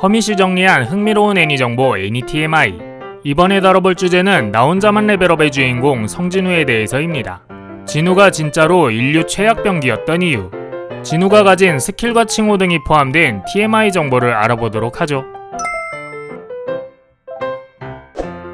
허밋이 정리한 흥미로운 애니 정보 애니TMI. 이번에 다뤄볼 주제는 나 혼자만 레벨업의 주인공 성진우에 대해서입니다. 진우가 진짜로 인류 최약병기였던 이유, 진우가 가진 스킬과 칭호 등이 포함된 TMI 정보를 알아보도록 하죠.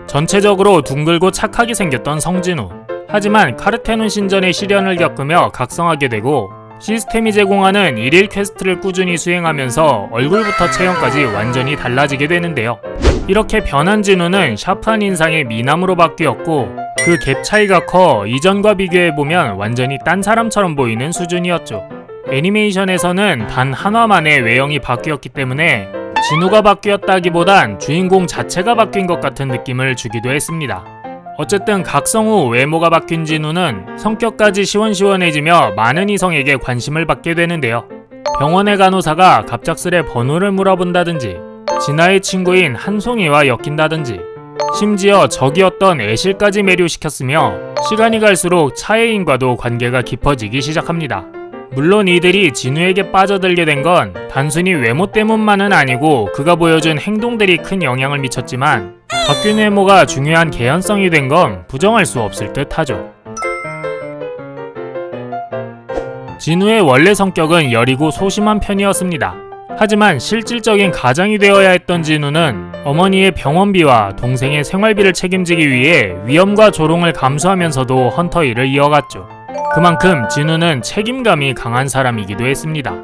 전체적으로 둥글고 착하게 생겼던 성진우. 하지만 카르테논 신전의 시련을 겪으며 각성하게 되고 시스템이 제공하는 1일 퀘스트를 꾸준히 수행하면서 얼굴부터 체형까지 완전히 달라지게 되는데요. 이렇게 변한 진우는 샤프한 인상의 미남으로 바뀌었고 그 갭 차이가 커 이전과 비교해보면 완전히 딴 사람처럼 보이는 수준이었죠. 애니메이션에서는 단 한화만의 외형이 바뀌었기 때문에 진우가 바뀌었다기보단 주인공 자체가 바뀐 것 같은 느낌을 주기도 했습니다. 어쨌든 각성 후 외모가 바뀐 진우는 성격까지 시원시원해지며 많은 이성에게 관심을 받게 되는데요. 병원의 간호사가 갑작스레 번호를 물어본다든지 진아의 친구인 한송이와 엮인다든지 심지어 적이었던 애실까지 매료시켰으며 시간이 갈수록 차혜인과도 관계가 깊어지기 시작합니다. 물론 이들이 진우에게 빠져들게 된 건 단순히 외모 때문만은 아니고 그가 보여준 행동들이 큰 영향을 미쳤지만 바뀐 외모가 중요한 개연성이 된 건 부정할 수 없을 듯 하죠. 진우의 원래 성격은 여리고 소심한 편이었습니다. 하지만 실질적인 가장이 되어야 했던 진우는 어머니의 병원비와 동생의 생활비를 책임지기 위해 위험과 조롱을 감수하면서도 헌터 일을 이어갔죠. 그만큼 진우는 책임감이 강한 사람이기도 했습니다.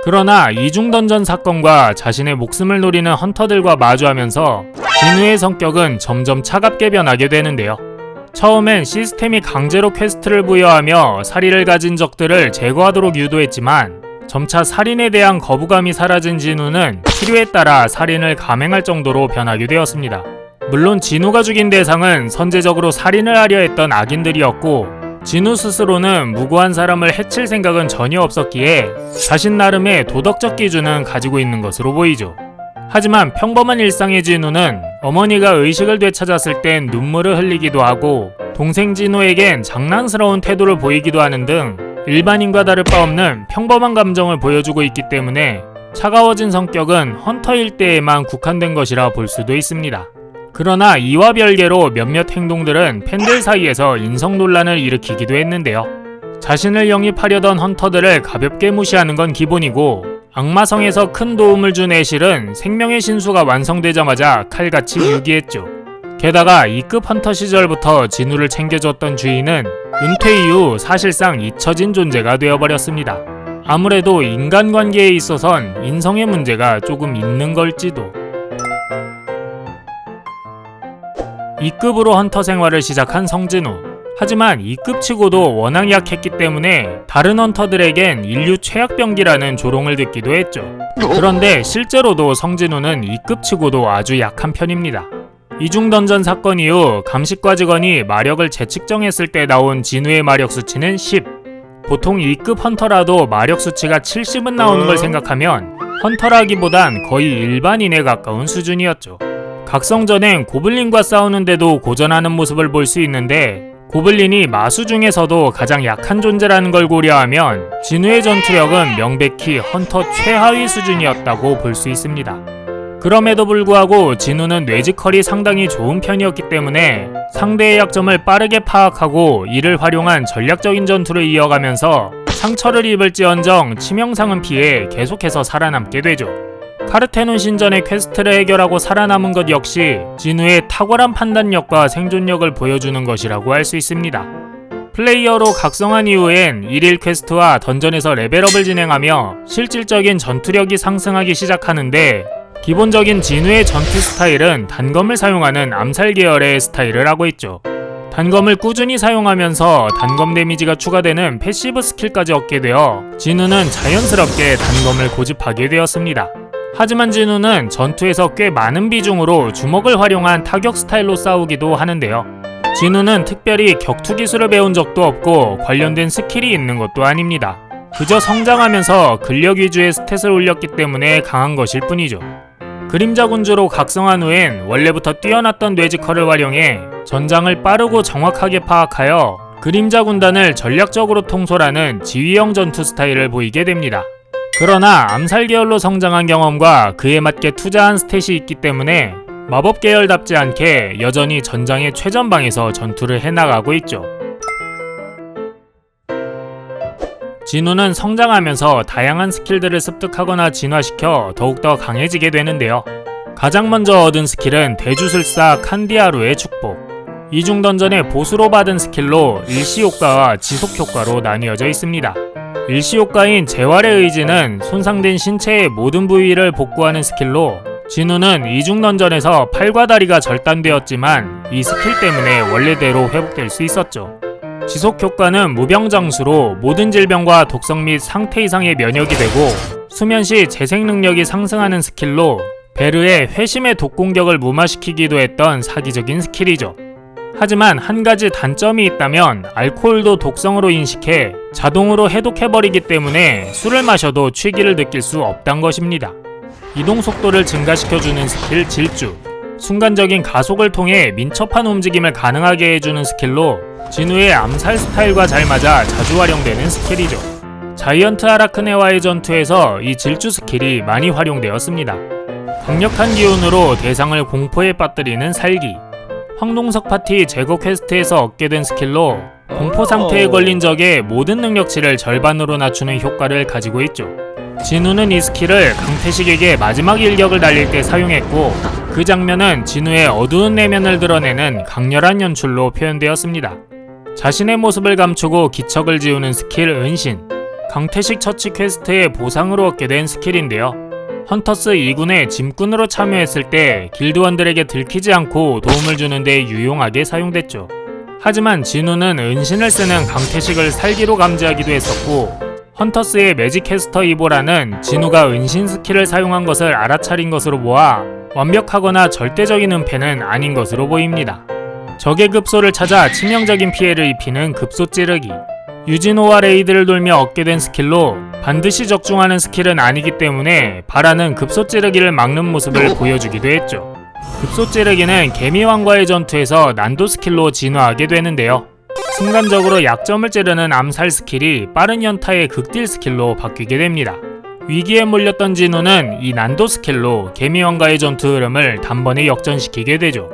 그러나 이중던전 사건과 자신의 목숨을 노리는 헌터들과 마주하면서 진우의 성격은 점점 차갑게 변하게 되는데요. 처음엔 시스템이 강제로 퀘스트를 부여하며 살인을 가진 적들을 제거하도록 유도했지만 점차 살인에 대한 거부감이 사라진 진우는 필요에 따라 살인을 감행할 정도로 변하게 되었습니다. 물론 진우가 죽인 대상은 선제적으로 살인을 하려 했던 악인들이었고 진우 스스로는 무고한 사람을 해칠 생각은 전혀 없었기에 자신 나름의 도덕적 기준은 가지고 있는 것으로 보이죠. 하지만 평범한 일상의 진우는 어머니가 의식을 되찾았을 땐 눈물을 흘리기도 하고 동생 진우에겐 장난스러운 태도를 보이기도 하는 등 일반인과 다를 바 없는 평범한 감정을 보여주고 있기 때문에 차가워진 성격은 헌터일 때에만 국한된 것이라 볼 수도 있습니다. 그러나 이와 별개로 몇몇 행동들은 팬들 사이에서 인성 논란을 일으키기도 했는데요. 자신을 영입하려던 헌터들을 가볍게 무시하는 건 기본이고 악마성에서 큰 도움을 준 애실은 생명의 신수가 완성되자마자 칼같이 유기했죠. 게다가 2급 헌터 시절부터 진우를 챙겨줬던 주인은 은퇴 이후 사실상 잊혀진 존재가 되어버렸습니다. 아무래도 인간관계에 있어선 인성의 문제가 조금 있는 걸지도. 2급으로 헌터 생활을 시작한 성진우. 하지만 2급 치고도 워낙 약했기 때문에 다른 헌터들에겐 인류 최약병기라는 조롱을 듣기도 했죠. 그런데 실제로도 성진우는 2급 치고도 아주 약한 편입니다. 이중던전 사건 이후 감식과 직원이 마력을 재측정했을 때 나온 진우의 마력 수치는 10. 보통 2급 헌터라도 마력 수치가 70은 나오는 걸 생각하면 헌터라기보단 거의 일반인에 가까운 수준이었죠. 각성 전엔 고블린과 싸우는데도 고전하는 모습을 볼 수 있는데 고블린이 마수 중에서도 가장 약한 존재라는 걸 고려하면 진우의 전투력은 명백히 헌터 최하위 수준이었다고 볼 수 있습니다. 그럼에도 불구하고 진우는 뇌지컬이 상당히 좋은 편이었기 때문에 상대의 약점을 빠르게 파악하고 이를 활용한 전략적인 전투를 이어가면서 상처를 입을지언정 치명상은 피해 계속해서 살아남게 되죠. 카르테논 신전의 퀘스트를 해결하고 살아남은 것 역시 진우의 탁월한 판단력과 생존력을 보여주는 것이라고 할 수 있습니다. 플레이어로 각성한 이후엔 1일 퀘스트와 던전에서 레벨업을 진행하며 실질적인 전투력이 상승하기 시작하는데 기본적인 진우의 전투 스타일은 단검을 사용하는 암살 계열의 스타일을 하고 있죠. 단검을 꾸준히 사용하면서 단검 데미지가 추가되는 패시브 스킬까지 얻게 되어 진우는 자연스럽게 단검을 고집하게 되었습니다. 하지만 진우는 전투에서 꽤 많은 비중으로 주먹을 활용한 타격 스타일로 싸우기도 하는데요. 진우는 특별히 격투 기술을 배운 적도 없고 관련된 스킬이 있는 것도 아닙니다. 그저 성장하면서 근력 위주의 스탯을 올렸기 때문에 강한 것일 뿐이죠. 그림자 군주로 각성한 후엔 원래부터 뛰어났던 뇌지컬을 활용해 전장을 빠르고 정확하게 파악하여 그림자 군단을 전략적으로 통솔하는 지휘형 전투 스타일을 보이게 됩니다. 그러나 암살 계열로 성장한 경험과 그에 맞게 투자한 스탯이 있기 때문에 마법 계열답지 않게 여전히 전장의 최전방에서 전투를 해나가고 있죠. 진우는 성장하면서 다양한 스킬들을 습득하거나 진화시켜 더욱더 강해지게 되는데요. 가장 먼저 얻은 스킬은 대주술사 칸디아루의 축복. 이중 던전의 보수로 받은 스킬로 일시효과와 지속효과로 나뉘어져 있습니다. 일시효과인 재활의 의지는 손상된 신체의 모든 부위를 복구하는 스킬로 진우는 이중 던전에서 팔과 다리가 절단되었지만 이 스킬 때문에 원래대로 회복될 수 있었죠. 지속효과는 무병장수로 모든 질병과 독성 및 상태 이상의 면역이 되고 수면시 재생 능력이 상승하는 스킬로 베르의 회심의 독공격을 무마시키기도 했던 사기적인 스킬이죠. 하지만 한 가지 단점이 있다면 알코올도 독성으로 인식해 자동으로 해독해버리기 때문에 술을 마셔도 취기를 느낄 수 없단 것입니다. 이동 속도를 증가시켜주는 스킬 질주. 순간적인 가속을 통해 민첩한 움직임을 가능하게 해주는 스킬로 진우의 암살 스타일과 잘 맞아 자주 활용되는 스킬이죠. 자이언트 아라크네와의 전투에서 이 질주 스킬이 많이 활용되었습니다. 강력한 기운으로 대상을 공포에 빠뜨리는 살기. 황동석 파티 제거 퀘스트에서 얻게 된 스킬로 공포 상태에 걸린 적의 모든 능력치를 절반으로 낮추는 효과를 가지고 있죠. 진우는 이 스킬을 강태식에게 마지막 일격을 날릴 때 사용했고 그 장면은 진우의 어두운 내면을 드러내는 강렬한 연출로 표현되었습니다. 자신의 모습을 감추고 기척을 지우는 스킬 은신. 강태식 처치 퀘스트의 보상으로 얻게 된 스킬인데요. 헌터스 2군의 짐꾼으로 참여했을 때 길드원들에게 들키지 않고 도움을 주는 데 유용하게 사용됐죠. 하지만 진우는 은신을 쓰는 강태식을 살기로 감지하기도 했었고 헌터스의 매직캐스터 이보라는 진우가 은신 스킬을 사용한 것을 알아차린 것으로 보아 완벽하거나 절대적인 은폐는 아닌 것으로 보입니다. 적의 급소를 찾아 치명적인 피해를 입히는 급소 찌르기. 유진호와 레이드를 돌며 얻게 된 스킬로 반드시 적중하는 스킬은 아니기 때문에 바라는 급소 찌르기를 막는 모습을 보여주기도 했죠. 급소 찌르기는 개미왕과의 전투에서 난도 스킬로 진화하게 되는데요. 순간적으로 약점을 찌르는 암살 스킬이 빠른 연타의 극딜 스킬로 바뀌게 됩니다. 위기에 몰렸던 진우는 이 난도 스킬로 개미왕과의 전투 흐름을 단번에 역전시키게 되죠.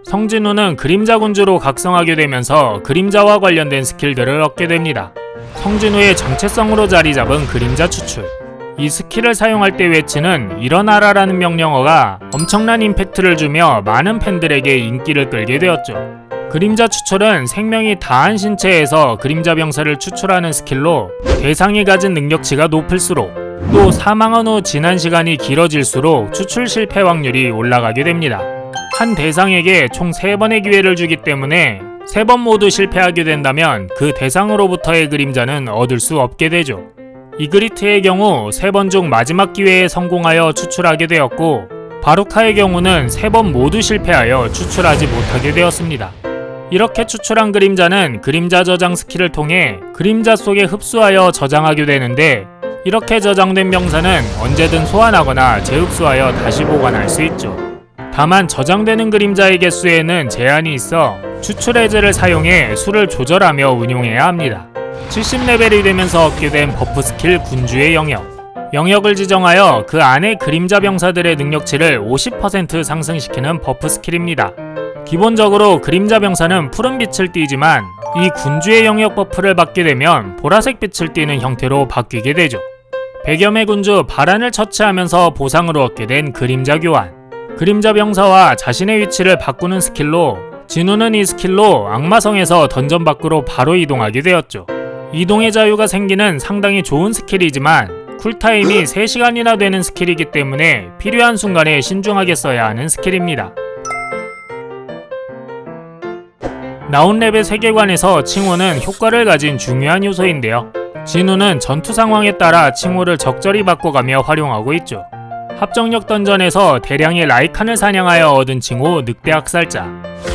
성진우는 그림자 군주로 각성하게 되면서 그림자와 관련된 스킬들을 얻게 됩니다. 성진우의 정체성으로 자리 잡은 그림자 추출. 이 스킬을 사용할 때 외치는 일어나라라는 명령어가 엄청난 임팩트를 주며 많은 팬들에게 인기를 끌게 되었죠. 그림자 추출은 생명이 다한 신체에서 그림자 병사를 추출하는 스킬로 대상이 가진 능력치가 높을수록 또 사망한 후 지난 시간이 길어질수록 추출 실패 확률이 올라가게 됩니다. 한 대상에게 총 3번의 기회를 주기 때문에 3번 모두 실패하게 된다면 그 대상으로부터의 그림자는 얻을 수 없게 되죠. 이그리트의 경우 3번 중 마지막 기회에 성공하여 추출하게 되었고 바루카의 경우는 3번 모두 실패하여 추출하지 못하게 되었습니다. 이렇게 추출한 그림자는 그림자 저장 스킬을 통해 그림자 속에 흡수하여 저장하게 되는데 이렇게 저장된 병사는 언제든 소환하거나 재흡수하여 다시 보관할 수 있죠. 다만 저장되는 그림자의 개수에는 제한이 있어 추출 해제를 사용해 수를 조절하며 운용해야 합니다. 70레벨이 되면서 얻게 된 버프 스킬 군주의 영역. 영역을 지정하여 그 안에 그림자 병사들의 능력치를 50% 상승시키는 버프 스킬입니다. 기본적으로 그림자 병사는 푸른 빛을 띠지만 이 군주의 영역 버프를 받게 되면 보라색 빛을 띠는 형태로 바뀌게 되죠. 백염의 군주 바란을 처치하면서 보상으로 얻게 된 그림자 교환. 그림자 병사와 자신의 위치를 바꾸는 스킬로 진우는 이 스킬로 악마성에서 던전 밖으로 바로 이동하게 되었죠. 이동의 자유가 생기는 상당히 좋은 스킬이지만 쿨타임이 3시간이나 되는 스킬이기 때문에 필요한 순간에 신중하게 써야 하는 스킬입니다. 나온랩의 세계관에서 칭호는 효과를 가진 중요한 요소인데요. 진우는 전투 상황에 따라 칭호를 적절히 바꿔가며 활용하고 있죠. 합정역 던전에서 대량의 라이칸을 사냥하여 얻은 칭호 늑대 학살자.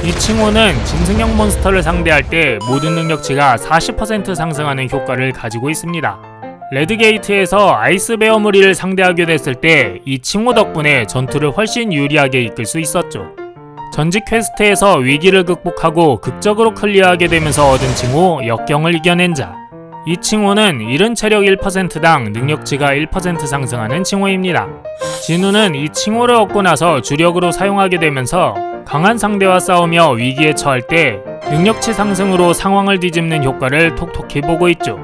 이 칭호는 짐승형 몬스터를 상대할 때 모든 능력치가 40% 상승하는 효과를 가지고 있습니다. 레드게이트에서 아이스베어 무리를 상대하게 됐을 때 이 칭호 덕분에 전투를 훨씬 유리하게 이끌 수 있었죠. 전직 퀘스트에서 위기를 극복하고 극적으로 클리어하게 되면서 얻은 칭호 역경을 이겨낸 자. 이 칭호는 잃은 체력 1%당 능력치가 1% 상승하는 칭호입니다. 진우는 이 칭호를 얻고 나서 주력으로 사용하게 되면서 강한 상대와 싸우며 위기에 처할 때 능력치 상승으로 상황을 뒤집는 효과를 톡톡히 보고 있죠.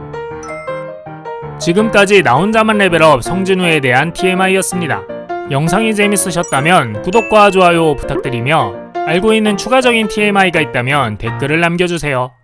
지금까지 나 혼자만 레벨업 성진우에 대한 TMI였습니다. 영상이 재밌으셨다면 구독과 좋아요 부탁드리며 알고 있는 추가적인 TMI가 있다면 댓글을 남겨주세요.